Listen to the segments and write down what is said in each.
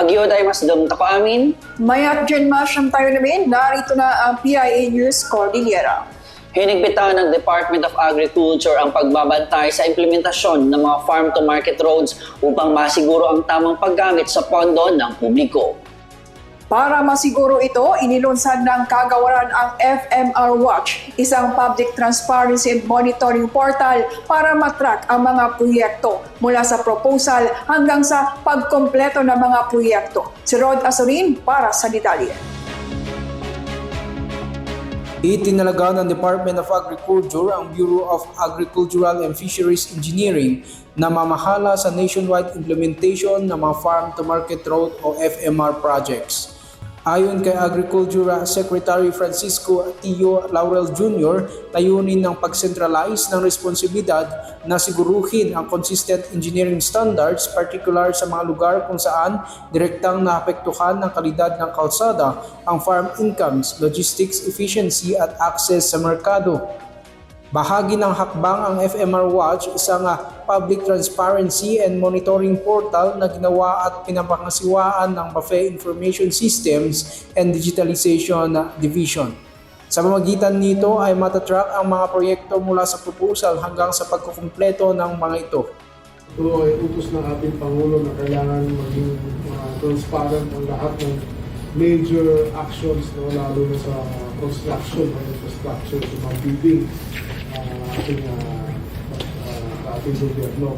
Agyo tayo mas dum tako amin. Mayat dyan masyam tayo namin, narito na ang PIA News Cordillera. Hinigpitan ng Department of Agriculture ang pagbabantay sa implementasyon ng mga farm-to-market roads upang masiguro ang tamang paggamit sa pondo ng publiko. Para masiguro ito, inilunsad ng kagawaran ang FMR Watch, isang public transparency and monitoring portal para matrack ang mga proyekto mula sa proposal hanggang sa pagkompleto ng mga proyekto. Si Rod Azurin para sa detalye. Itinalaga ng Department of Agriculture ang Bureau of Agricultural and Fisheries Engineering na mamahala sa nationwide implementation ng mga Farm-to-Market Road o FMR projects. Ayon kay Agriculture Secretary Francisco Tio Laurel Jr., layunin ng pag-centralize ng responsibilidad na siguruhin ang consistent engineering standards, particular sa mga lugar kung saan direktang naapektuhan ng kalidad ng kalsada, ang farm incomes, logistics efficiency at access sa merkado. Bahagi ng hakbang ang FMR Watch, isang public transparency and monitoring portal na ginawa at pinapangasiwaan ng BAFE Information Systems and Digitalization Division. Sa pamamagitan nito ay matatrack ang mga proyekto mula sa proposal hanggang sa pagkukumpleto ng mga ito. Ito ay utos ng ating Pangulo na kailangan maging transparent ang lahat ng major actions, no, lalo na sa construction ng infrastructure, sa mga building ating gobyerno.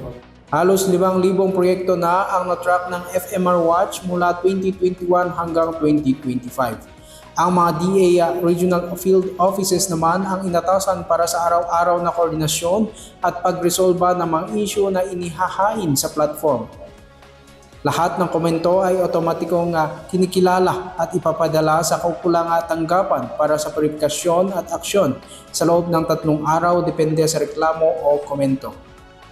Halos 5,000 proyekto na ang na-track ng FMR Watch mula 2021 hanggang 2025. Ang mga DA Regional Field Offices naman ang inatasan para sa araw-araw na koordinasyon at pagresolba ng mga issue na inihahain sa platform. Lahat ng komento ay otomatikong kinikilala at ipapadala sa kaukulang tanggapan para sa verifikasyon at aksyon sa loob ng 3 araw depende sa reklamo o komento.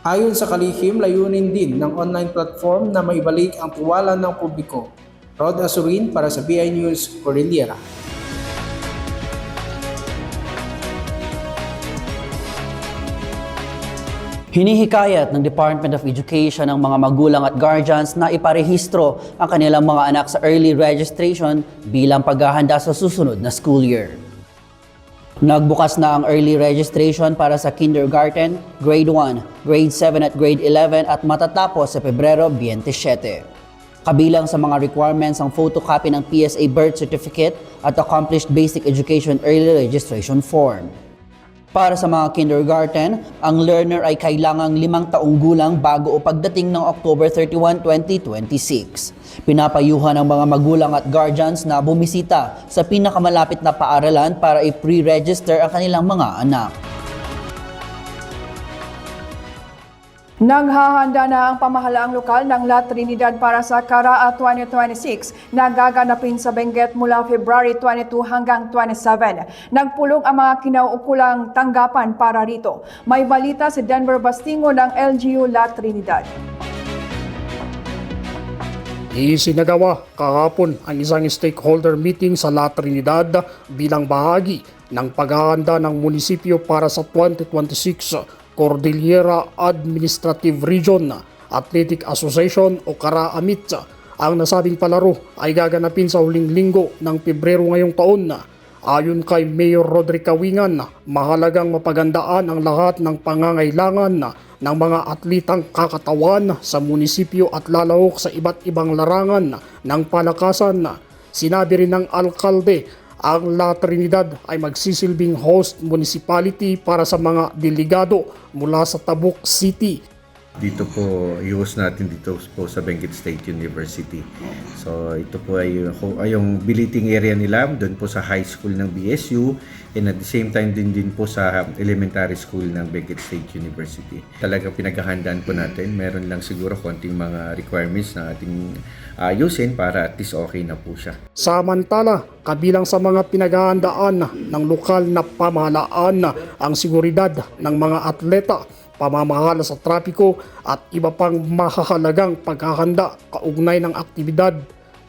Ayon sa kalihim, layunin din ng online platform na maibalik ang tiwala ng publiko. Rod Azurin para sa BI News Cordillera. Hinihikayat ng Department of Education ang mga magulang at guardians na iparehistro ang kanilang mga anak sa early registration bilang paghahanda sa susunod na school year. Nagbukas na ang early registration para sa kindergarten, grade 1, grade 7 at grade 11 at matatapos sa Pebrero 27. Kabilang sa mga requirements ang photocopy ng PSA birth certificate at accomplished basic education early registration form. Para sa mga kindergarten, ang learner ay kailangang 5 taong gulang bago o pagdating ng October 31, 2026. Pinapayuhan ng mga magulang at guardians na bumisita sa pinakamalapit na paaralan para i-pre-register ang kanilang mga anak. Naghahanda na ang pamahalaang lokal ng La Trinidad para sa Caraa 2026 na gaganapin sa Benguet mula February 22 hanggang 27. Nagpulong ang mga kinauukulang tanggapan para rito. May balita si Denver Bastingo ng LGU La Trinidad. Isinagawa kahapon ang isang stakeholder meeting sa La Trinidad bilang bahagi ng paghahanda ng munisipyo para sa 2026 Cordillera Administrative Region Athletic Association o CARA-AMIT. Ang nasabing palaro ay gaganapin sa huling linggo ng Pebrero ngayong taon. Ayon kay Mayor Roderick Kawingan, mahalagang mapagandaan ang lahat ng pangangailangan ng mga atletang kakatawan sa munisipyo at lalahok sa iba't ibang larangan ng palakasan. Sinabi rin ng alkalde, ang La Trinidad ay magsisilbing host municipality para sa mga delegado mula sa Tabuk City. Dito po, i-host natin dito po sa Benguet State University. So ito po ay yung billeting area nila doon po sa high school ng BSU and at the same time din po sa elementary school ng Benguet State University. Talagang pinaghahandaan po natin. Meron lang siguro konting mga requirements na ating ayusin para at least okay na po siya. Samantala, kabilang sa mga pinaghahandaan ng lokal na pamahalaan ang seguridad ng mga atleta, pamamahala sa trapiko at iba pang mahahalagang paghahanda kaugnay ng aktibidad.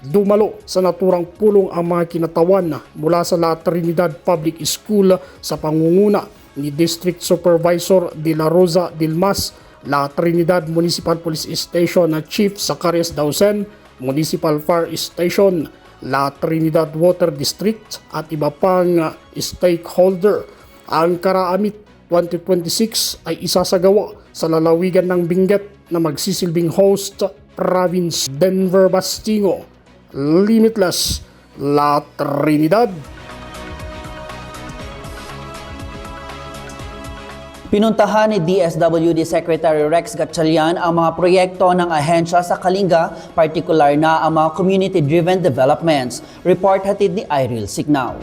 Dumalo sa naturang pulong ang mga kinatawan mula sa La Trinidad Public School sa pangunguna ni District Supervisor De La Rosa Dilmas, La Trinidad Municipal Police Station Chief Zacarias Dausen, Municipal Fire Station, La Trinidad Water District at iba pang stakeholder. Ang Karaamit 2026 ay isasagawa sa lalawigan ng Benguet na magsisilbing host province. Denver Bastingo, Limitless, La Trinidad. Pinuntahan ni DSWD Secretary Rex Gatchalian ang mga proyekto ng ahensya sa Kalinga, partikular na ang mga community-driven developments. Report hatid ni Iril Signao.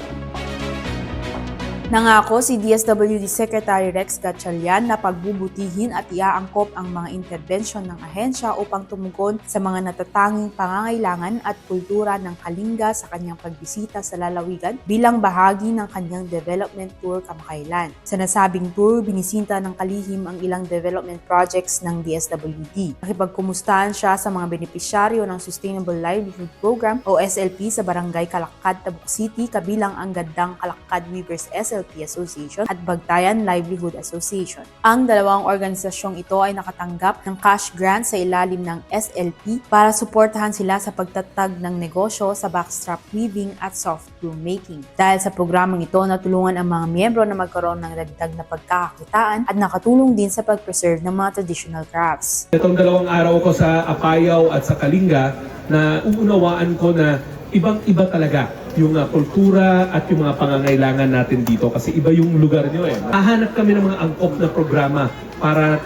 Nangako si DSWD Secretary Rex Gatchalian na pagbubutihin at iaangkop ang mga interbensyon ng ahensya upang tumugon sa mga natatanging pangangailangan at kultura ng Kalinga sa kanyang pagbisita sa lalawigan bilang bahagi ng kanyang development tour kamakailan. Sa nasabing tour, binisinta ng kalihim ang ilang development projects ng DSWD. Nakipagkumustahan siya sa mga benepisyaryo ng Sustainable Livelihood Program o SLP sa Barangay Kalakad, Tabuk City, kabilang ang Gandang Kalakad Weavers SLP Association at Bagtayan Livelihood Association. Ang dalawang organisasyong ito ay nakatanggap ng cash grant sa ilalim ng SLP para suportahan sila sa pagtatag ng negosyo sa backstrap weaving at soft broom making. Dahil sa programang ito, natulungan ang mga miyembro na magkaroon ng dagdag na pagkakakitaan at nakatulong din sa pag-preserve ng mga traditional crafts. Itong 2 araw ko sa Apayao at sa Kalinga na uunawaan ko na ibang-iba talaga yung kultura at yung mga pangangailangan natin dito kasi iba yung lugar nyo eh. Hahanap kami ng mga angkop na programa para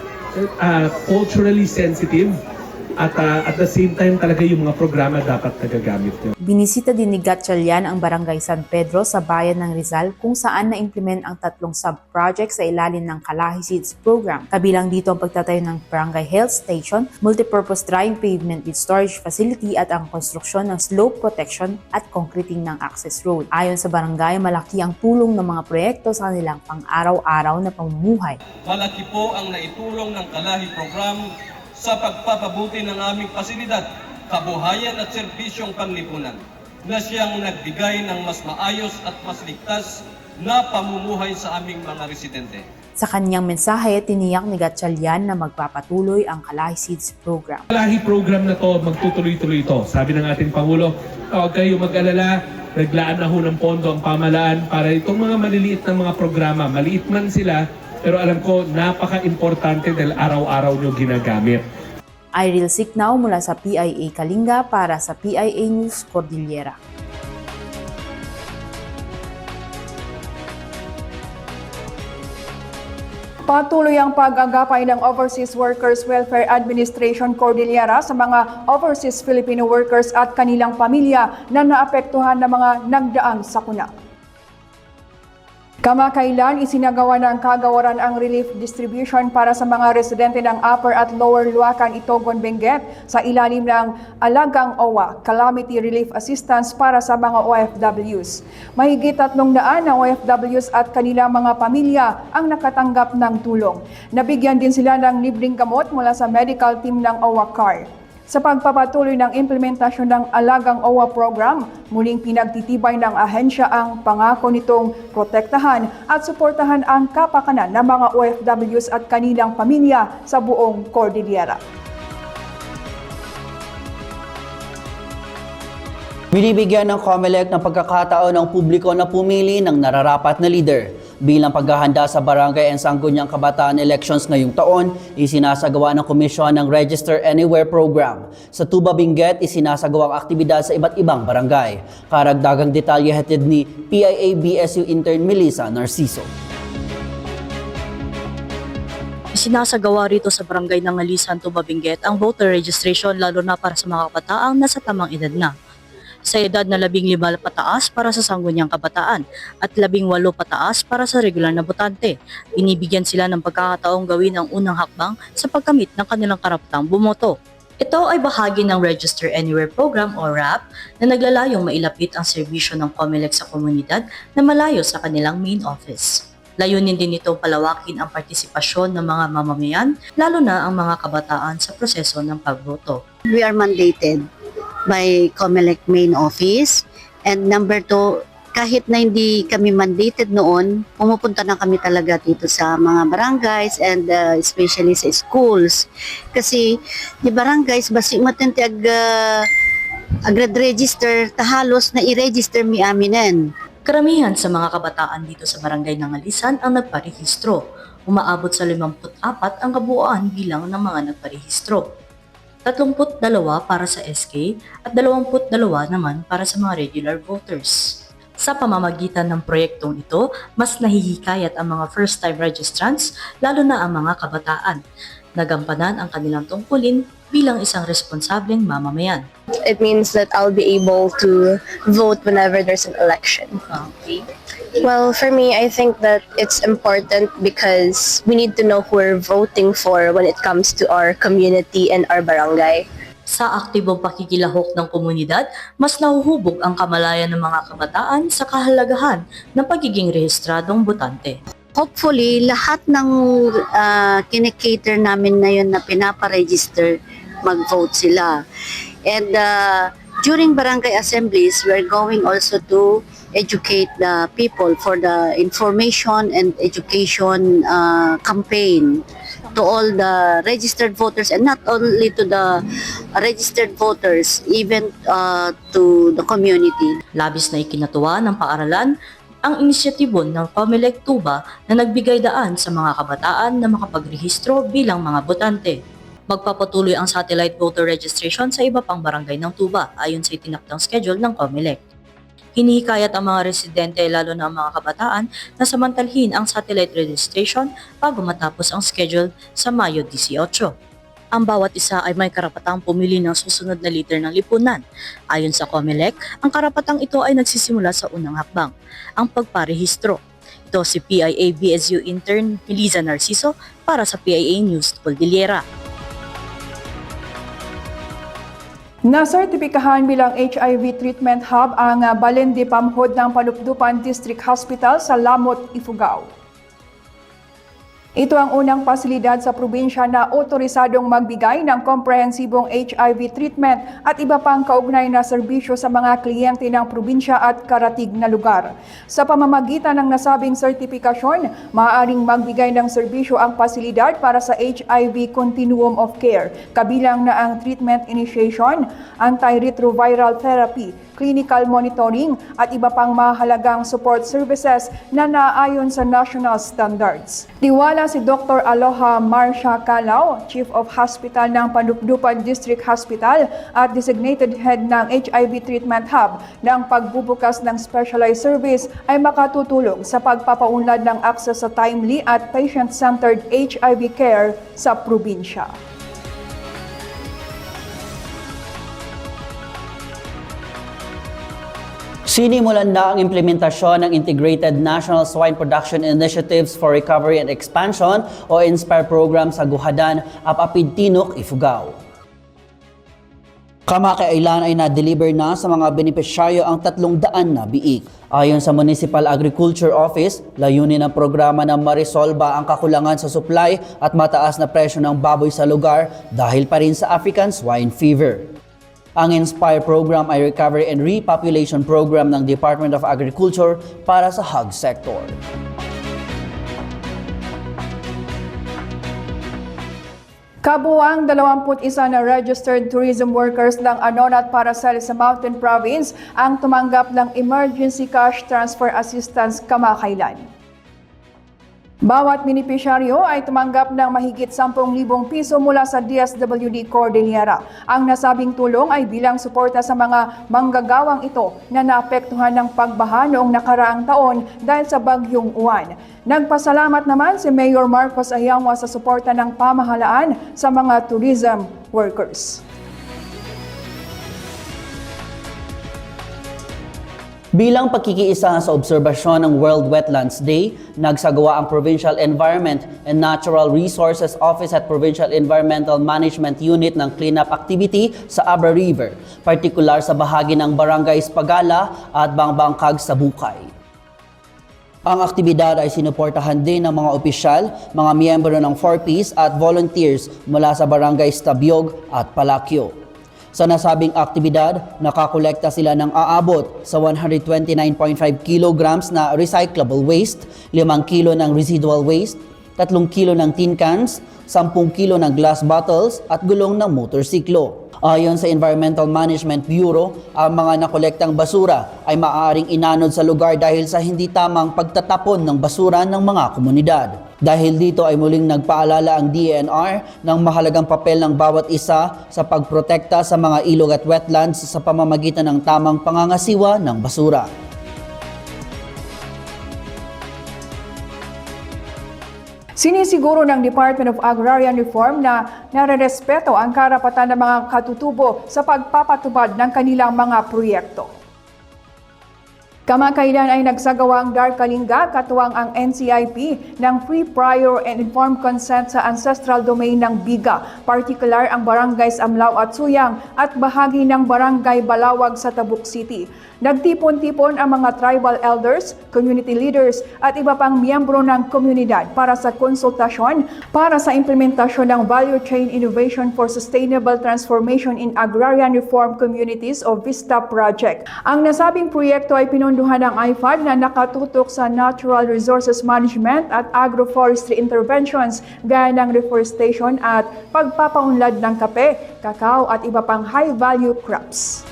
culturally sensitive at the same time talaga yung mga programa dapat nagagamit nyo. Binisita din ni Gatchalian ang Barangay San Pedro sa bayan ng Rizal kung saan na-implement ang 3 sub-projects sa ilalim ng Kalahi Seeds Program. Kabilang dito ang pagtatayo ng Barangay Health Station, multipurpose drying pavement with storage facility at ang konstruksyon ng slope protection at concreting ng access road. Ayon sa barangay, malaki ang tulong ng mga proyekto sa kanilang pang-araw-araw na pamumuhay. Malaki po ang naitulong ng Kalahi Program sa pagpapabuti ng aming pasilidad, kabuhayan at serbisyong panlipunan na siyang nagbigay ng mas maayos at mas ligtas na pamumuhay sa aming mga residente. Sa kanyang mensahe, tiniyak ni Gatchalian na magpapatuloy ang Kalahi Seeds Program. Kalahi program na to, magtutuloy-tuloy ito. Sabi ng ating Pangulo, huwag kayo mag-alala, naglaan na ho ng pondo ang pamahalaan para itong mga maliliit na mga programa, maliit man sila, pero alam ko, napaka-importante dahil araw-araw nyo ginagamit. Iril Signao mula sa PIA Kalinga para sa PIA News Cordillera. Patuloy ang pag-agapay ng Overseas Workers Welfare Administration Cordillera sa mga overseas Filipino workers at kanilang pamilya na naapektuhan ng mga nagdaang sakuna. Kamakailan, isinagawa ng kagawaran ang relief distribution para sa mga residente ng Upper at Lower Luacan, Itogon, Benguet sa ilalim ng Alagang OWA, Calamity Relief Assistance para sa mga OFWs. Mahigit 300 na OFWs at kanilang mga pamilya ang nakatanggap ng tulong. Nabigyan din sila ng libreng gamot mula sa medical team ng OWA CAR. Sa pagpapatuloy ng implementasyon ng Alagang OWA program, muling pinagtitibay ng ahensya ang pangako nitong protektahan at suportahan ang kapakanan ng mga OFWs at kanilang pamilya sa buong Cordillera. Binibigyan ng COMELEC ng pagkakataon ng publiko na pumili ng nararapat na leader. Bilang paghahanda sa Barangay and Sangguniang Kabataan elections ngayong taon, isinasagawa ng komisyon ng Register Anywhere program. Sa Tuba, Benguet, isinasagawa ang aktibidad sa iba't ibang barangay. Karagdagang detalye hatid ni PIA-BSU intern Melissa Narciso. Isinasagawa rito sa Barangay ng Alisan, Tuba, Benguet ang voter registration lalo na para sa mga kabataang nasa tamang edad na. Sa edad na 15 pataas para sa Sangguniang Kabataan at 18 pataas para sa regular na botante. Binibigyan sila ng pagkakataong gawin ang unang hakbang sa pagkamit ng kanilang karapatang bumoto. Ito ay bahagi ng Register Anywhere program o RAP na naglalayong mailapit ang serbisyo ng COMELEC sa komunidad na malayo sa kanilang main office. Layunin din nito palawakin ang partisipasyon ng mga mamamayan, lalo na ang mga kabataan sa proseso ng pagboto. We are mandated by COMELEC main office, and number 2, kahit na hindi kami mandated noon, pumupunta na kami talaga dito sa mga barangays and especially sa schools. Kasi di barangays basi matentiag agad-register, tahalos na i-register mi aminen. Karamihan sa mga kabataan dito sa barangay ng Alisan ang nagparehistro. Umaabot sa 54 ang kabuuan bilang ng mga nagparehistro. 32 para sa SK at 22 naman para sa mga regular voters. Sa pamamagitan ng proyektong ito, mas nahihikayat ang mga first-time registrants, lalo na ang mga kabataan. Nagampanan ang kanilang tungkulin bilang isang responsableng mamamayan. It means that I'll be able to vote whenever there's an election. Okay. Well, for me, I think that it's important because we need to know who we're voting for when it comes to our community and our barangay. Sa aktibong pakikilahok ng komunidad, mas nahuhubog ang kamalayan ng mga kabataan sa kahalagahan ng pagiging rehistradong botante. Hopefully, lahat ng kinikater namin na yun na pinaparegister, mag-vote sila. And during barangay assemblies, we're going also to educate the people for the information and education campaign to all the registered voters, and not only to the registered voters, even to the community. Labis na ikinatuwa ng paaralan ang inisyatibo ng Comelec Tuba na nagbigay daan sa mga kabataan na makapagrehistro bilang mga botante. Magpapatuloy ang satellite voter registration sa iba pang barangay ng Tuba ayon sa itinakdang schedule ng Comelec. Hinihikayat ang mga residente, lalo na ang mga kabataan, na samantalhin ang satellite registration bago matapos ang schedule sa Mayo 18. Ang bawat isa ay may karapatang pumili ng susunod na leader ng lipunan. Ayon sa Comelec, ang karapatang ito ay nagsisimula sa unang hakbang, ang pagparehistro. Ito si PIA-BSU intern Melissa Narciso para sa PIA News Cordillera. Nasertipikahan bilang HIV treatment hub ang Balende Pamhod ng Panupdupan District Hospital sa Lamot, Ifugao. Ito ang unang pasilidad sa probinsya na otorisadong magbigay ng komprehensibong HIV treatment at iba pang kaugnay na serbisyo sa mga kliyente ng probinsya at karatig na lugar. Sa pamamagitan ng nasabing sertipikasyon, maaaring magbigay ng serbisyo ang pasilidad para sa HIV continuum of care, kabilang na ang treatment initiation, antiretroviral therapy, clinical monitoring at iba pang mahalagang support services na naayon sa national standards. Tiwala si Dr. Aloha Marcia Calao, Chief of Hospital ng Panupdupan District Hospital at designated head ng HIV Treatment Hub, na ang pagbubukas ng specialized service ay makatutulong sa pagpapaunlad ng access sa timely at patient-centered HIV care sa probinsya. Sinimulan na ang implementasyon ng Integrated National Swine Production Initiatives for Recovery and Expansion o INSPIRE program sa Guhadan, Apapid Tinok, Ifugao. Kamakailan ay na-deliver na sa mga benepisyaryo ang 300 na biik. Ayon sa Municipal Agriculture Office, layunin ng programa na marisolba ang kakulangan sa supply at mataas na presyo ng baboy sa lugar dahil pa rin sa African Swine Fever. Ang INSPIRE program ay Recovery and Repopulation Program ng Department of Agriculture para sa hog sector. Kabuang 21 na registered tourism workers ng Anonat Paracel sa Mountain Province ang tumanggap ng Emergency Cash Transfer Assistance kamakailan. Bawat benepisyaryo ay tumanggap ng mahigit 10,000 piso mula sa DSWD Cordillera. Ang nasabing tulong ay bilang suporta sa mga manggagawang ito na naapektuhan ng pagbaha noong nakaraang taon dahil sa bagyong Uwan. Nagpasalamat naman si Mayor Marcos Ayangwa sa suporta ng pamahalaan sa mga tourism workers. Bilang pagkikiisa sa obserbasyon ng World Wetlands Day, nagsagawa ang Provincial Environment and Natural Resources Office at Provincial Environmental Management Unit ng cleanup activity sa Abra River, partikular sa bahagi ng Barangay Spagala at Bangbangkag sa Bukay. Ang aktibidad ay sinuportahan din ng mga opisyal, mga miyembro ng 4Ps at volunteers mula sa Barangay Tabyog at Palakyo. Sa nasabing aktibidad, nakakolekta sila ng aabot sa 129.5 kilograms na recyclable waste, 5 kilo ng residual waste, 3 kilo ng tin cans, 10 kilo ng glass bottles at gulong ng motorsiklo. Ayon sa Environmental Management Bureau, ang mga nakolektang basura ay maaaring inanod sa lugar dahil sa hindi tamang pagtatapon ng basura ng mga komunidad. Dahil dito ay muling nagpaalala ang DENR ng mahalagang papel ng bawat isa sa pagprotekta sa mga ilog at wetlands sa pamamagitan ng tamang pangangasiwa ng basura. Sinisiguro ng Department of Agrarian Reform na narerespeto ang karapatan ng mga katutubo sa pagpapatupad ng kanilang mga proyekto. Kamakailan ay nagsagawa ang DAR Kalinga katuwang ang NCIP ng free, prior, and informed consent sa ancestral domain ng Biga, particular ang barangays Amlao at Suyang at bahagi ng barangay Balawag sa Tabuk City. Nagtipon-tipon ang mga tribal elders, community leaders at iba pang miyembro ng komunidad para sa konsultasyon para sa implementasyon ng Value Chain Innovation for Sustainable Transformation in Agrarian Reform Communities o VISTA project. Ang nasabing proyekto ay pinondohan ng IFAD na nakatutok sa natural resources management at agroforestry interventions gaya ng reforestation at pagpapaunlad ng kape, kakao at iba pang high-value crops.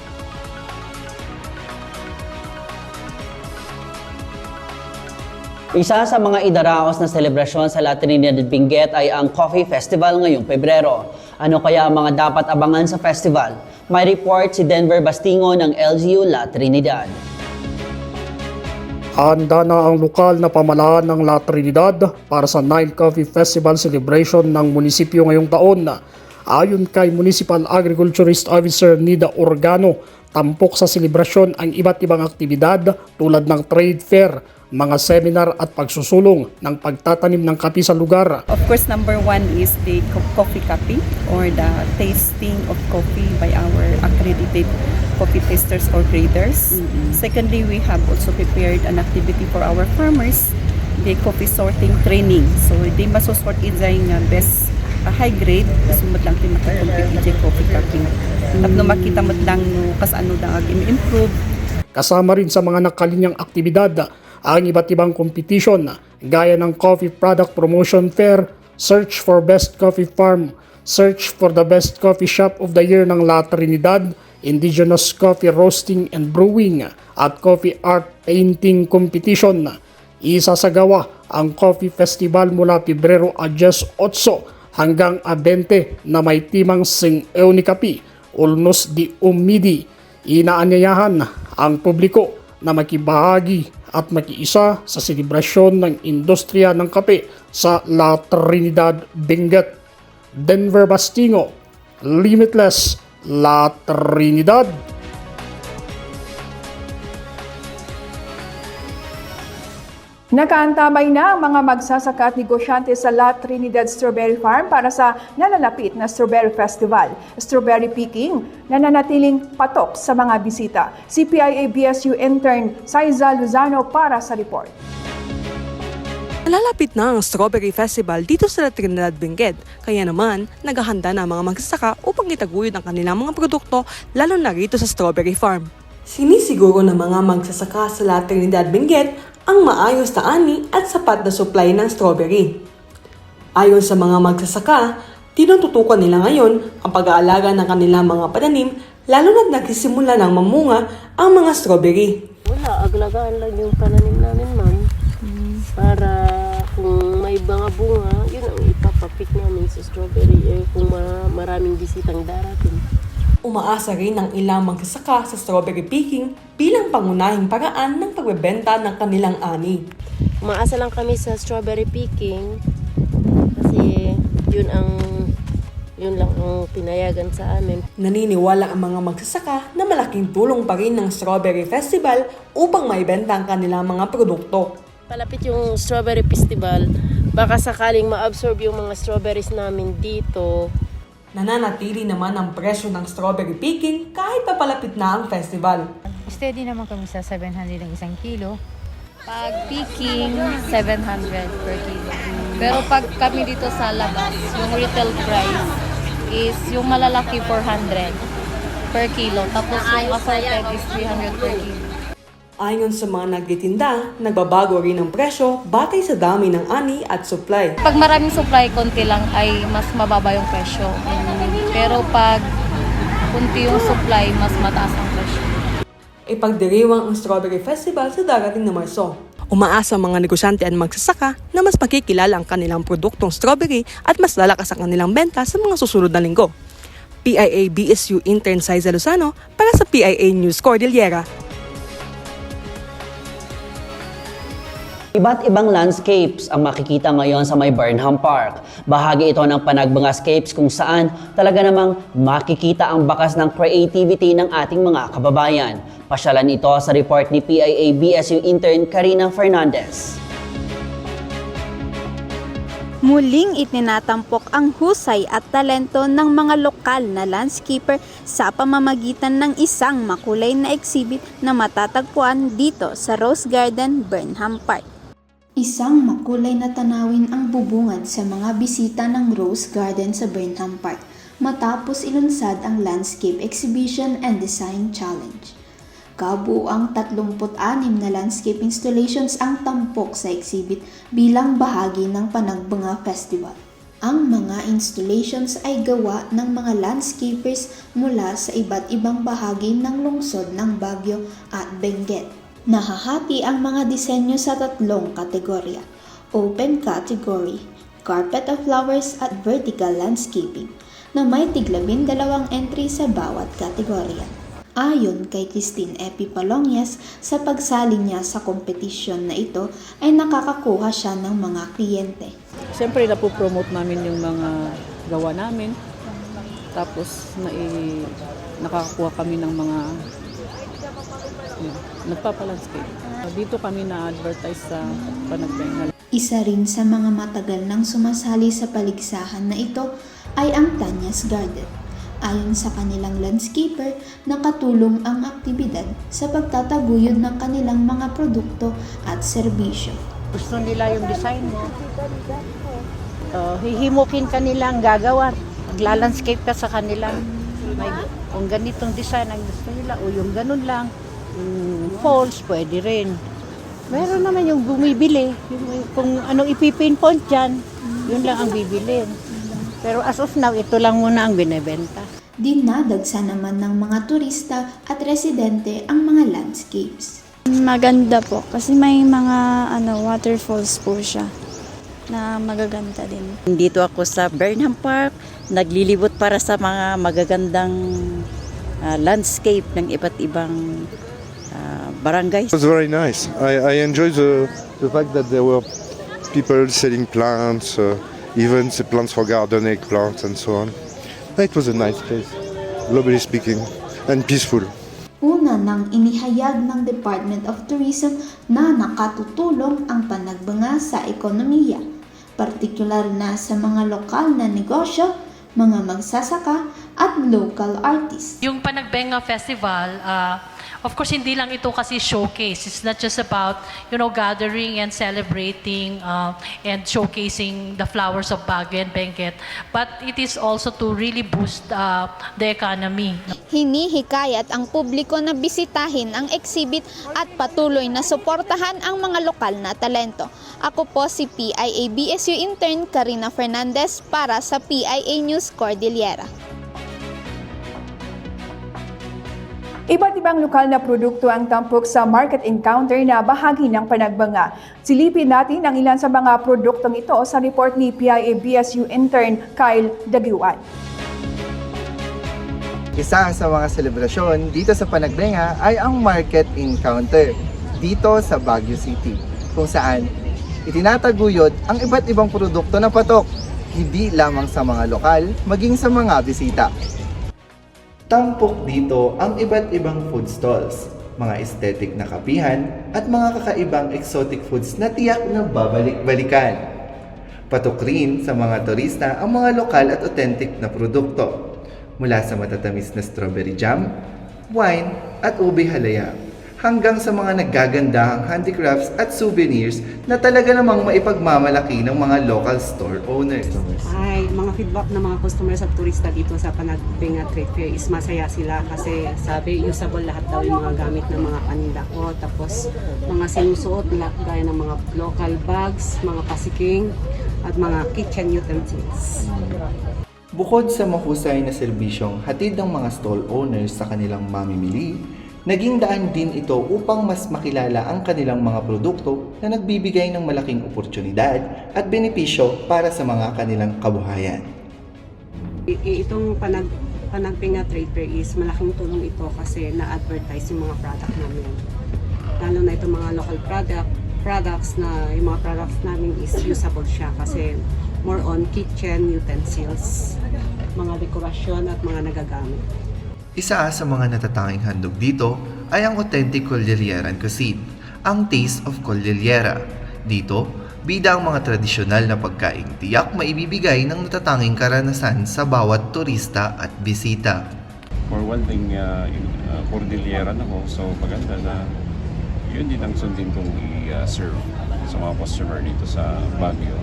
Isa sa mga idaraos na selebrasyon sa La Trinidad Benguet ay ang Coffee Festival ngayong Pebrero. Ano kaya ang mga dapat abangan sa festival? May report si Denver Bastingo ng LGU La Trinidad. Handa na ang lokal na pamalaan ng La Trinidad para sa 9th Coffee Festival celebration ng munisipyo ngayong taon. Ayon kay Municipal Agriculturist Officer Nida Organo, tampok sa selebrasyon ang iba't ibang aktibidad tulad ng trade fair, mga seminar at pagsusulong ng pagtatanim ng kape sa lugar. Of course, number one is the coffee cupping or the tasting of coffee by our accredited coffee tasters or graders. Secondly, we have also prepared an activity for our farmers, the coffee sorting training. So, they must sort in the best high grade, sumot lang tayo makakompete sa coffee cupping. Tapno makita mo lang kas ano daag improve. Kasama rin sa mga nakalinyang aktibidad ang iba't ibang competition gaya ng Coffee Product Promotion Fair, Search for Best Coffee Farm, Search for the Best Coffee Shop of the Year ng La Trinidad, Indigenous Coffee Roasting and Brewing at Coffee Art Painting Competition. Isasagawa ang Coffee Festival mula Pebrero 18 hanggang 20 na may timang Sing Euni Kapi, Ulnos di Umidi. Inaanyayahan ang publiko na makibahagi at makiisa sa selebrasyon ng industriya ng kape sa La Trinidad Benguet. Denver Bastingo, Limitless, La Trinidad. Nakaantabay na ang mga magsasaka at negosyante sa La Trinidad Strawberry Farm para sa nalalapit na Strawberry Festival, strawberry picking, na nanatiling patok sa mga bisita. CPIA-BSU intern Saiza Luzano para sa report. Nalalapit na ang Strawberry Festival dito sa La Trinidad Benguet, kaya naman naghahanda na ang mga magsasaka upang itaguyod ang kanilang mga produkto lalo na rito sa Strawberry Farm. Sinisiguro ng mga magsasaka sa La Trinidad Benguet ang maayos na ani at sapat na supply ng strawberry. Ayon sa mga magsasaka, tinututukan nila ngayon ang pag-aalaga ng kanilang mga pananim lalo na't nagsisimula ng mamunga ang mga strawberry. Wala, aglagaan lang yung pananim namin, ma'am. Para kung may mga bunga, yun ang ipapapik namin sa strawberry kung maraming bisitang darating. Umaasa rin ang ilang magsasaka sa strawberry picking bilang pangunahing paraan ng pagbebenta ng kanilang ani. Umaasa lang kami sa strawberry picking kasi yun lang ang pinayagan sa amin. Naniniwala ang mga magsasaka na malaking tulong pa rin ng Strawberry Festival upang maibenta ang kanilang mga produkto. Palapit yung Strawberry Festival, baka sakaling ma-absorb yung mga strawberries namin dito. Nananatili naman ang presyo ng strawberry picking kahit papalapit na ang festival. Steady naman kami sa 700 ang isang kilo. Pag picking, 700 per kilo. Pero pag kami dito sa labas, yung retail price is yung malalaki 400 per kilo. Tapos yung assorted is 300 per kilo. Ayon sa mga nagtitinda, nagbabago rin ang presyo batay sa dami ng ani at supply. Pag maraming supply, konti lang ay mas mababa yung presyo. Pero pag kunti yung supply, mas mataas ang presyo. Ipagdiriwang ang Strawberry Festival sa darating na Marso. Umaasa ang mga negosyante at magsasaka na mas makikilala ang kanilang produktong strawberry at mas lalakas ang kanilang benta sa mga susunod na linggo. PIA BSU Intern Saiza Lozano para sa PIA News Cordillera. Iba't ibang landscapes ang makikita ngayon sa may Burnham Park. Bahagi ito ng Panagbungascapes kung saan talaga namang makikita ang bakas ng creativity ng ating mga kababayan. Pasyalan ito sa report ni PIA BSU intern Karina Fernandez. Muling itinatampok ang husay at talento ng mga lokal na landscaper sa pamamagitan ng isang makulay na exhibit na matatagpuan dito sa Rose Garden, Burnham Park. Isang makulay na tanawin ang bubungad sa mga bisita ng Rose Garden sa Burnham Park matapos ilunsad ang Landscape Exhibition and Design Challenge. Kabuuang 36 na landscape installations ang tampok sa exhibit bilang bahagi ng Panagbunga Festival. Ang mga installations ay gawa ng mga landscapers mula sa iba't ibang bahagi ng lungsod ng Baguio at Benguet. Nahahati ang mga disenyo sa 3 kategorya: Open Category, Carpet of Flowers at Vertical Landscaping, na may tig-12 entry sa bawat kategorya. Ayon kay Christine Epi Palongyas, sa pagsali niya sa kompetisyon na ito ay nakakakuha siya ng mga kliyente. Siyempre napopromote namin yung mga gawa namin, tapos nakakakuha kami ng mga nagpapalandscape. Dito kami na-advertise sa Panagbunga. Isa rin sa mga matagal nang sumasali sa paligsahan na ito ay ang Tanya's Garden. Ayon sa kanilang landscaper, nakatulong ang aktibidad sa pagtataguyod ng kanilang mga produkto at serbisyo. Gusto nila yung design mo. Hihimukin ka nilang gagawa. Maglalandscape ka sa kanilang. Kung ganitong design ang gusto nila o yung ganun lang. Falls, pwede rin. Meron naman yung bumibili. Kung anong ipipinpoint dyan, yun lang ang bibili. Pero as of now, ito lang muna ang binebenta. Dinadagsa naman ng mga turista at residente ang mga landscapes. Maganda po kasi may mga waterfalls po siya na magaganda din. Dito ako sa Burnham Park, naglilibot para sa mga magagandang landscape ng iba't ibang barangays. It was very nice. I enjoyed the fact that there were people selling plants, even the plants for garden, eggplants and so on. It was a nice place, globally speaking, and peaceful. Una nang inihayag ng Department of Tourism na nakatutulong ang Panagbunga sa ekonomiya, partikular na sa mga lokal na negosyo, mga magsasaka at local artists. Yung Panagbunga Festival, of course, hindi lang ito kasi showcase. It's not just about, gathering and celebrating and showcasing the flowers of Baguio and Benguet, but it is also to really boost the economy. Hinihikayat ang publiko na bisitahin ang exhibit at patuloy na suportahan ang mga lokal na talento. Ako po si PIA BSU intern Karina Fernandez para sa PIA News Cordillera. Iba't ibang lokal na produkto ang tampok sa market encounter na bahagi ng Panagbunga. Silipin natin ang ilan sa mga produktong ito sa report ni PIA BSU intern Kyle Daguan. Isa sa mga selebrasyon dito sa Panagbunga ay ang market encounter dito sa Baguio City, kung saan itinataguyod ang iba't ibang produkto na patok, hindi lamang sa mga lokal, maging sa mga bisita. Tampok dito ang iba't ibang food stalls, mga aesthetic na kapihan at mga kakaibang exotic foods na tiyak na babalik-balikan. Patok rin sa mga turista ang mga lokal at authentic na produkto, mula sa matatamis na strawberry jam, wine at ube halaya, hanggang sa mga naggagandahang handicrafts at souvenirs na talaga namang maipagmamalaki ng mga local store owners. Ay, mga feedback ng mga customers at turista dito sa Panagbunga Trade Fair is masaya sila kasi sabi usable lahat daw yung mga gamit ng mga paninda ko. Tapos mga sinusuot gaya ng mga local bags, mga pasiking at mga kitchen utensils. Bukod sa mahusay na serbisyong hatid ng mga stall owners sa kanilang mamimili, naging daan din ito upang mas makilala ang kanilang mga produkto na nagbibigay ng malaking oportunidad at benepisyo para sa mga kanilang kabuhayan. Itong Panagbenga Trade Fair is malaking tulong ito kasi na-advertise yung mga product namin. Lalo na itong mga local products na yung mga products namin is usable siya kasi more on kitchen utensils, mga dekorasyon at mga nagagamit. Isa sa mga natatanging handog dito ay ang authentic Cordilleran cuisine, ang Taste of Cordillera. Dito, bida ang mga tradisyonal na pagkain tiyak maibibigay ng natatanging karanasan sa bawat turista at bisita. For one thing, Cordilleran ako, so maganda na yun din ang sundin kong i-serve sa mga customer dito sa Baguio.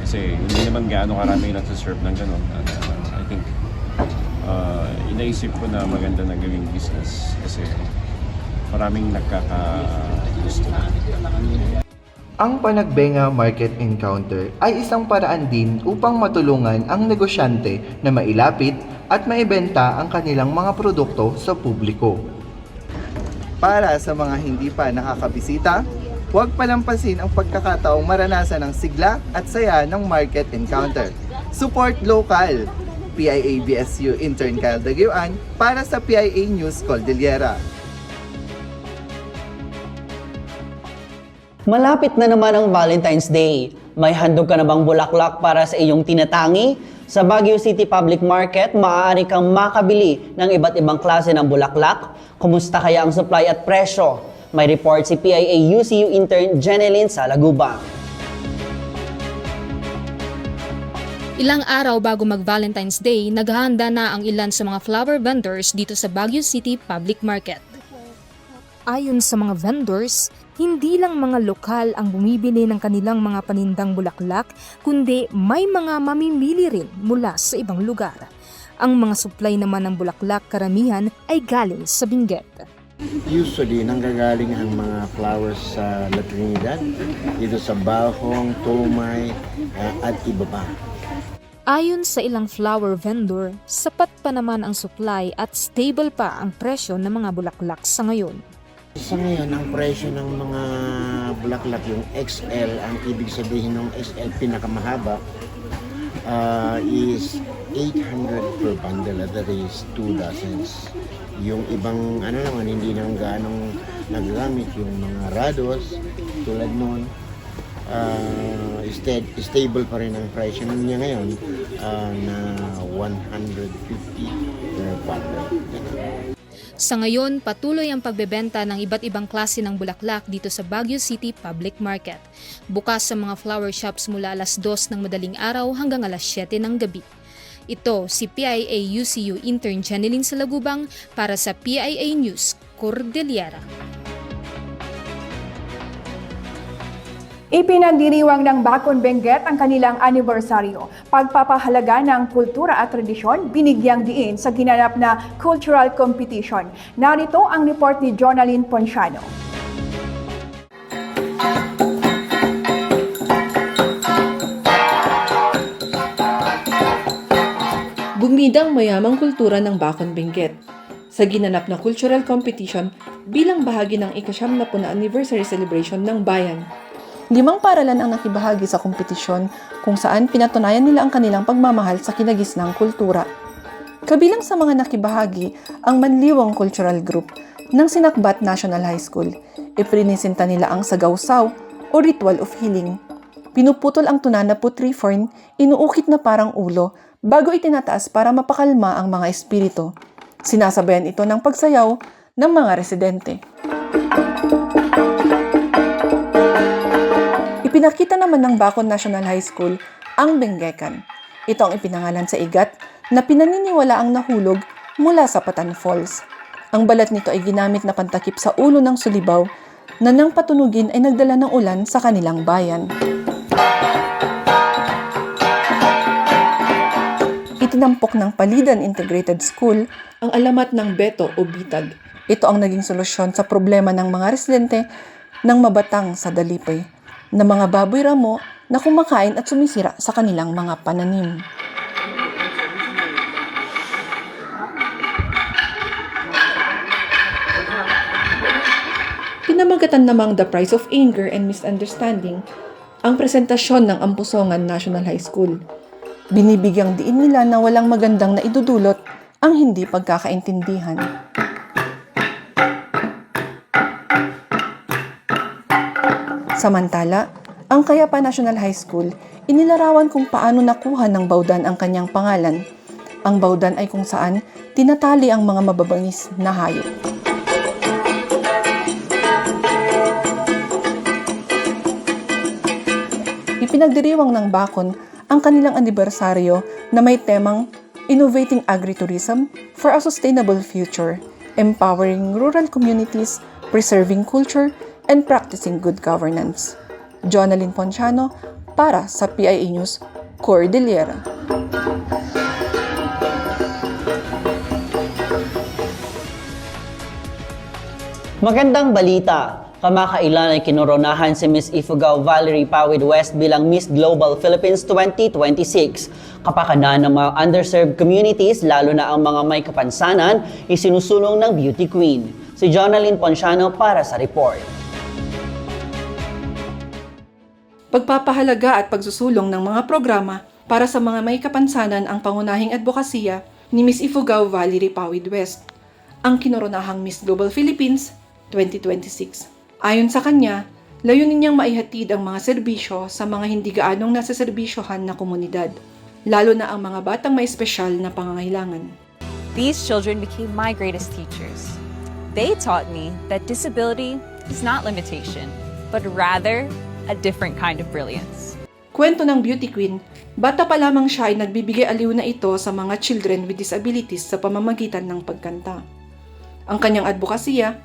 Kasi hindi naman gaano karami nagsaserve ng gano'n. I think inaisip ko na maganda na gawing business kasi maraming nagkakagusto. Ang Panagbenga Market Encounter ay isang paraan din upang matulungan ang negosyante na mailapit at maibenta ang kanilang mga produkto sa publiko. Para sa mga hindi pa nakakabisita, huwag palampasin ang pagkakataong maranasan ng sigla at saya ng Market Encounter. Support local! PIA-BSU Intern Kyle Daguan para sa PIA News Cordillera. Malapit na naman ang Valentine's Day. May handog ka na bang bulaklak para sa iyong tinatangi? Sa Baguio City Public Market, maaari kang makabili ng iba't ibang klase ng bulaklak. Kumusta kaya ang supply at presyo? May report si PIA-UCU intern Jeneline Salagubang. Ilang araw bago mag-Valentine's Day, naghahanda na ang ilan sa mga flower vendors dito sa Baguio City Public Market. Ayon sa mga vendors, hindi lang mga lokal ang bumibili ng kanilang mga panindang bulaklak, kundi may mga mamimili rin mula sa ibang lugar. Ang mga supply naman ng bulaklak karamihan ay galing sa Benguet. Usually, nanggagaling ang mga flowers sa La Trinidad, dito sa Balhong, Tumay, at iba pa. Ayon sa ilang flower vendor, sapat pa naman ang supply at stable pa ang presyo ng mga bulaklak sa ngayon. Sa ngayon, ang presyo ng mga bulaklak, yung XL, ang ibig sabihin ng XL pinakamahaba, is 800 per bundle, that is 2 dozens. Yung ibang naman, hindi nang ganong nagagamit, yung mga rados, tulad noon, stable pa rin ang presyo niya ngayon na 150 per bundle. Sa ngayon, patuloy ang pagbebenta ng iba't ibang klase ng bulaklak dito sa Baguio City Public Market. Bukas sa mga flower shops mula alas 2 ng madaling araw hanggang alas 7 ng gabi. Ito si PIA-UCU intern Jeneline Salagubang para sa PIA News Cordillera. Ipinagdiriwang ng Bacon Benguet ang kanilang anibersaryo. Pagpapahalaga ng kultura at tradisyon, binigyang diin sa ginanap na cultural competition. Narito ang report ni Jonalyn Ponciano. Bumidang mayamang kultura ng Bacon Benguet sa ginanap na cultural competition bilang bahagi ng ika-70 na anniversary celebration ng bayan. 5 paralan ang nakibahagi sa kompetisyon kung saan pinatunayan nila ang kanilang pagmamahal sa kinagisnang kultura. Kabilang sa mga nakibahagi ang Manliwang Cultural Group ng Sinakbat National High School. Iprinisinta nila ang Sagawsaw o Ritual of Healing. Pinuputol ang tuna na putri fern, inuukit na parang ulo bago itinataas para mapakalma ang mga espiritu. Sinasabayan ito ng pagsayaw ng mga residente. Ipinakita naman ng Bacon National High School ang Bengekan. Ito ang ipinangalan sa igat na pinaniniwala ang nahulog mula sa Patan Falls. Ang balat nito ay ginamit na pantakip sa ulo ng sulibaw na nang patunugin ay nagdala ng ulan sa kanilang bayan. Itinampok ng Palidan Integrated School ang alamat ng Beto o Bitag. Ito ang naging solusyon sa problema ng mga residente ng Mabatang sa Dalipay na mga baboy ramo na kumakain at sumisira sa kanilang mga pananim. Pinamagatan namang The Price of Anger and Misunderstanding ang presentasyon ng Ampusongan National High School. Binibigyang diin nila na walang magandang naidudulot ang hindi pagkakaintindihan. Samantala, ang Kayapa National High School inilarawan kung paano nakuha ng Bawdan ang kanyang pangalan. Ang Bawdan ay kung saan tinatali ang mga mababangis na hayop. Ipinagdiriwang ng Bacon ang kanilang anibersaryo na may temang Innovating Agritourism for a Sustainable Future, Empowering Rural Communities, Preserving Culture, and Practicing Good Governance. Jonalyn Ponciano para sa PIA News, Cordillera. Magandang balita! Kamakailan ay kinoronahan si Miss Ifugao Valerie Pawid West bilang Miss Global Philippines 2026. Kapakanan ng mga underserved communities, lalo na ang mga may kapansanan, isinusulong ng Beauty Queen. Si Jonalyn Ponciano para sa report. Pagpapahalaga at pagsusulong ng mga programa para sa mga may kapansanan ang pangunahing advokasya ni Miss Ifugao Valerie Pawid West, ang kinoronahang Miss Global Philippines 2026. Ayon sa kanya, layunin niyang maihatid ang mga serbisyo sa mga hindi gaanong nasaserbisyohan na komunidad, lalo na ang mga batang may espesyal na pangangailangan. These children became my greatest teachers. They taught me that disability is not limitation, but rather a different kind of brilliance. Kwento ng Beauty Queen, bata pa lamang siya ay nagbibigay aliw na ito sa mga children with disabilities sa pamamagitan ng pagkanta. Ang kanyang advokasya,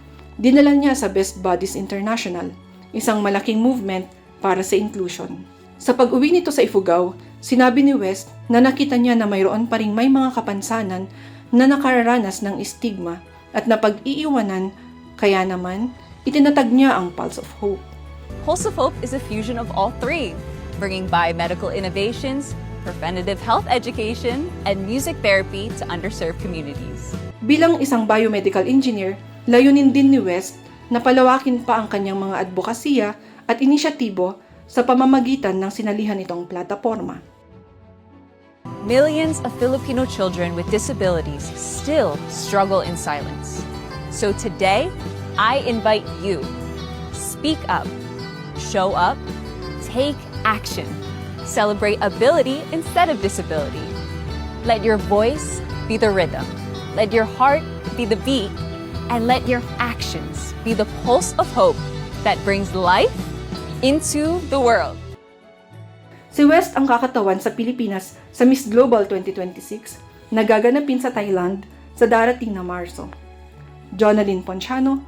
dinala niya sa Best Buddies International, isang malaking movement para sa inclusion. Sa pag-uwi nito sa Ifugao, sinabi ni West na nakita niya na mayroon pa ring may mga kapansanan na nakararanas ng stigma at napag-iiwanan, kaya naman itinatag niya ang Pulse of Hope. Pulse of Hope is a fusion of all three, bringing biomedical innovations, preventative health education, and music therapy to underserved communities. Bilang isang biomedical engineer, layunin din ni West na palawakin pa ang kanyang mga advokasya at inisyatibo sa pamamagitan ng sinalihan itong plataporma. Millions of Filipino children with disabilities still struggle in silence. So today, I invite you, speak up, show up, take action, celebrate ability instead of disability. Let your voice be the rhythm, let your heart be the beat, and let your actions be the pulse of hope that brings life into the world. Si West ang kakatawan sa Pilipinas sa Miss Global 2026 na gaganapin sa Thailand sa darating na Marso. Jonalyn Ponciano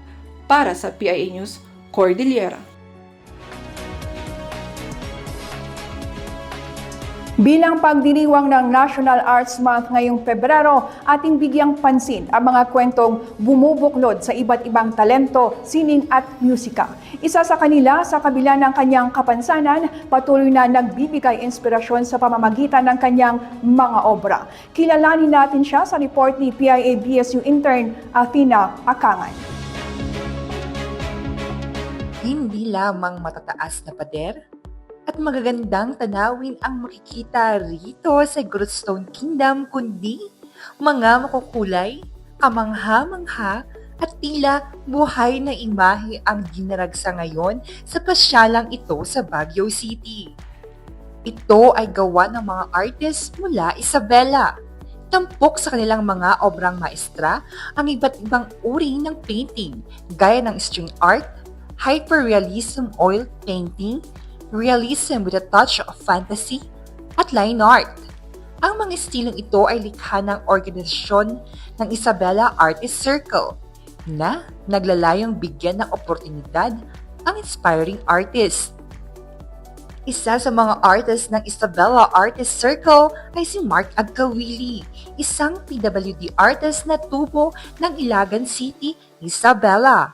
para sa PIA News, Cordillera. Bilang pagdiriwang ng National Arts Month ngayong Pebrero, ating bigyang pansin ang mga kwentong bumubuklod sa iba't ibang talento, sining at musika. Isa sa kanila, sa kabila ng kanyang kapansanan, patuloy na nagbibigay inspirasyon sa pamamagitan ng kanyang mga obra. Kilalanin natin siya sa report ni PIA-BSU intern Athena Akangan. Hindi lamang matataas na pader at magagandang tanawin ang makikita rito sa Grootstone Kingdom, kundi mga makukulay, kamangha-mangha at tila buhay na imahe ang dinaragsa ngayon sa pasyalang ito sa Baguio City. Ito ay gawa ng mga artist mula Isabela. Tampok sa kanilang mga obrang maestra ang iba't ibang uri ng painting gaya ng string art, hyperrealism oil painting, realism with a touch of fantasy, at line art. Ang mga estilong ito ay likha ng organisasyon ng Isabela Artist Circle na naglalayong bigyan ng oportunidad ang inspiring artist. Isa sa mga artist ng Isabela Artist Circle ay si Mark Agkawili, isang PWD artist na tubo ng Ilagan City, Isabela.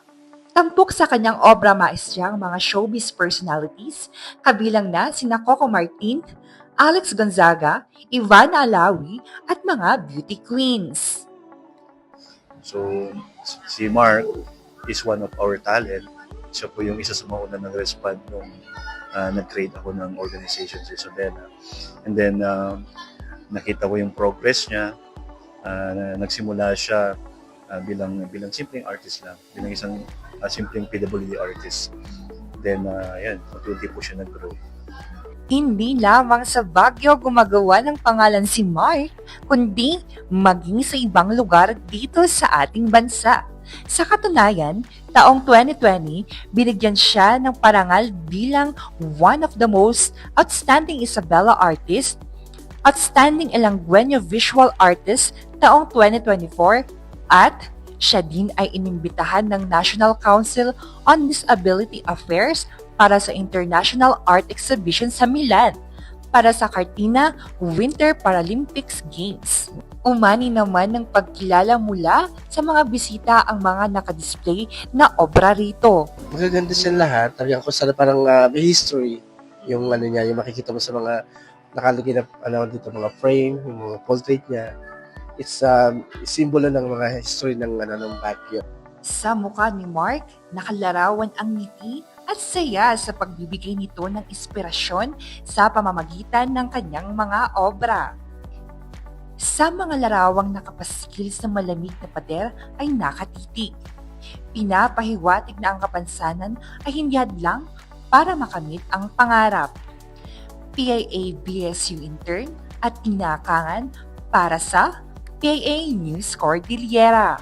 Tampok sa kanyang obra maestra ang mga showbiz personalities, kabilang na sina Coco Martin, Alex Gonzaga, Ivana Alawi, at mga beauty queens. So, si Mark is one of our talent Siya po yung isa sa mga unang nag-respond nung nag-create ako ng organization sa Isabela. And then, nakita ko yung progress niya. Nagsimula siya bilang simpleng artist lang, bilang isang simpleng PWD artist. Then, unti-unti po siya nag-grow. Hindi lamang sa Baguio gumagawa ng pangalan si Mark, kundi maging sa ibang lugar dito sa ating bansa. Sa katunayan, taong 2020, binigyan siya ng parangal bilang one of the most outstanding Isabela artist, outstanding Ilanggueño visual artist taong 2024, at siya din ay inimbitahan ng National Council on Disability Affairs para sa International Art Exhibition sa Milan para sa Cortina Winter Paralympics Games. Umani naman ng pagkilala mula sa mga bisita ang mga nakadisplay na obra rito. Magaganda siya lahat. Talagang kung saan parang may history. Yung niya, yung makikita mo sa mga nakalagay na dito, mga frame, yung mga portrait niya. It's simbolo ng mga history ng Baguio. Sa mukha ni Mark, nakalarawan ang ngiti at saya sa pagbibigay nito ng inspirasyon sa pamamagitan ng kanyang mga obra. Sa mga larawang nakapaskil sa malamig na pader ay nakatitig. Pinapahiwatig na ang kapansanan ay hindi hadlang para makamit ang pangarap. PIA-BSU intern at tinakangan para sa PIA News Cordillera.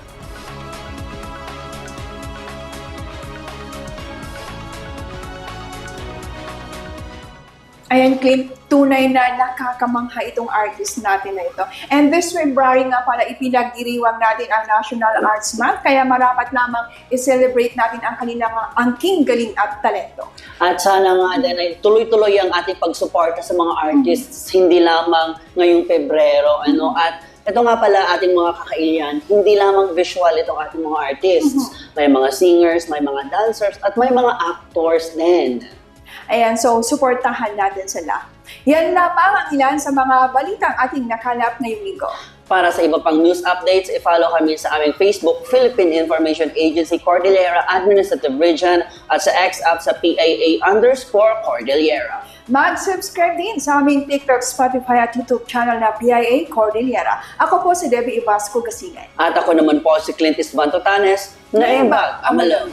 Ayan, Clint, tunay na nakakamangha itong artist natin na ito. And this February nga pala ipinagdiriwang natin ang National Arts Month, kaya marapat lamang i-celebrate natin ang kanilang angking galing at talento. At sana nga din ay tuloy-tuloy ang ating pagsuporta sa mga artists, hindi lamang ngayong Pebrero. At ito nga pala ating mga kakailian, hindi lamang visual itong ating mga artists. May mga singers, may mga dancers, at may mga actors din. Ayan, so suportahan natin sila. Yan lamang ang ilan sa mga balitang ating nakalap ngayong linggo. Para sa iba pang news updates, i-follow kami sa aming Facebook, Philippine Information Agency Cordillera Administrative Region, at sa X-App sa PIA_Cordillera. Mag-subscribe din sa aming TikTok, Spotify at YouTube channel na PIA Cordillera. Ako po si Debbie Ibasco Gasigay. At ako naman po si Clint Isban Totanes, na Imbag Amalong.